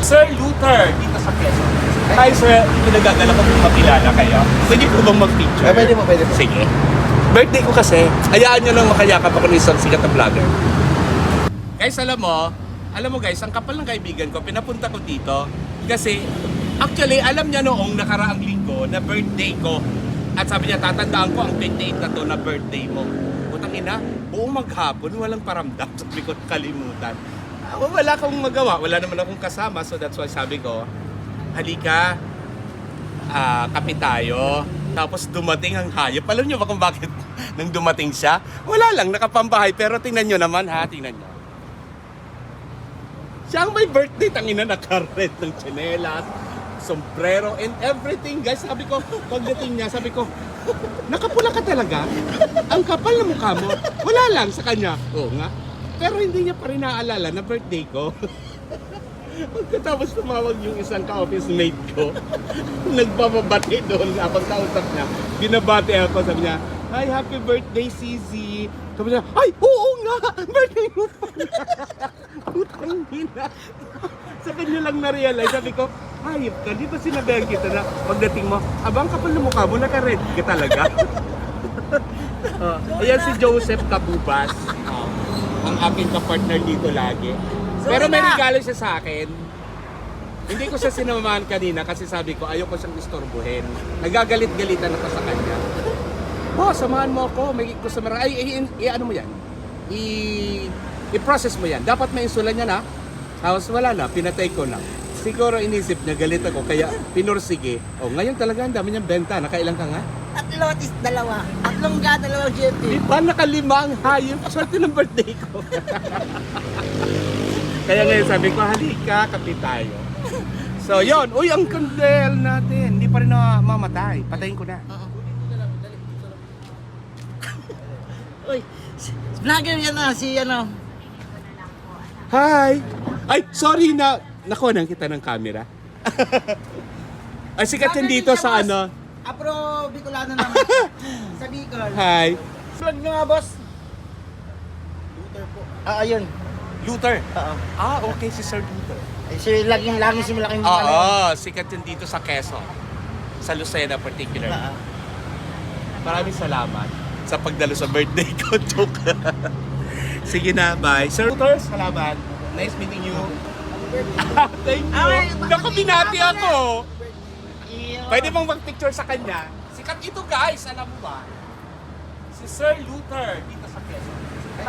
Sir Luther, dito sa Quezon. Hi sir, pinagagala ko kung makilala kayo. Pwede po bang mag-picture? Pwede mo. Sige. Birthday ko kasi, hayaan nyo lang makayakap ako ng isang sikat na vlogger. Guys, alam mo guys, ang kapal ng kaibigan ko, pinapunta ko dito kasi actually, alam niya noong nakaraang linggo na birthday ko. At sabi niya, tatandaan ko ang 28 na to na birthday mo. Putang ina, buong maghapon, walang paramdam. Sabi ko, kalimutan. Wala akong magawa, wala naman akong kasama. So that's why sabi ko, halika, kape tayo. Tapos dumating ang hayop. Alam niyo ba kung bakit nang dumating siya? Wala lang, nakapambahay. Pero tingnan niyo naman ha, tingnan niyo. Siya ang may birthday, tangina, naka-red ng tsinelas, sombrero, and everything. Guys, sabi ko, pagdating niya, sabi ko, nakapula ka talaga? Ang kapal na mukha mo. Wala lang sa kanya. Oo nga. Pero hindi niya pa rin naaalala na birthday ko. Pagkatapos tumawag yung isang ka-office mate ko, nagpapabati doon habang kausap niya. Binabati ako, sabi niya, "Hi, happy birthday, Sisi." Sabi niya, "Ay, oo nga! Birthday mo pala!" Putang ina. Sa kanya lang na-realize, sabi ko, "Hayop ka, di ba sinabihan kita na pagdating mo, abang kapal na mukha mo, naka-red ka talaga." Ayan si Joseph Kabubas. Ang aking kapartner dito lagi. Pero may regalo siya sa akin. Hindi ko siya sinamahan kanina kasi sabi ko ayoko siyang istorbohin. Nagagalit-galitan ako sa kanya. "Boss, samahan mo ako. May customer." Ano mo yan? I-process mo yan. Dapat may insulan yan ha. Tapos wala na, pinatay ko na. Siguro inisip niya, galit ako. Kaya pinursige. Ngayon talaga ang dami niyang benta. Nakailang ka nga? Tatlo at dalawa. Tatlong ga, dalawang GMP. Di ba nakalima ang hayop? Swerte ng birthday ko. Kaya ngayon sabi ko, halika, kape tayo. So yun, uy, ang kandel natin. Hindi pa rin na mamatay. Patayin ko na. Uy, vlogger yan na, si ano. Hi! Ay, sorry na nakuha nang kita ng camera. Ay, sikat yan dito sa ano. Apro, Bicolano naman. Sa Bicol. Hi! Vlog nyo nga, boss. Luther po. Ayun. Luther. Oo. Okay, si Sir Luther. Si laging si malaking Sikat yan dito sa Quezon. Sa Lucena particularly. Maraming salamat sa pagdalo sa birthday ko, Joke. Sige na, bye. Sir Luther, salamat. Nice meeting you. Thank you. Naku, binati ako. Pwede mong mag-picture sa kanya. Sikat ito guys, alam mo ba? Si Sir Luther dito sa Quezon.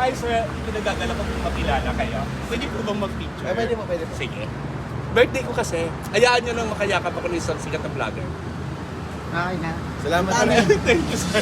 Hi sir, pinagagala ko kung makilala kayo. Pwede po bang mag-picture? Pwede mo. Sige. Birthday ko kasi, hayaan nyo lang makayakap ako ng isang sikat na vlogger. Okay na. Salamat. Thank you sir.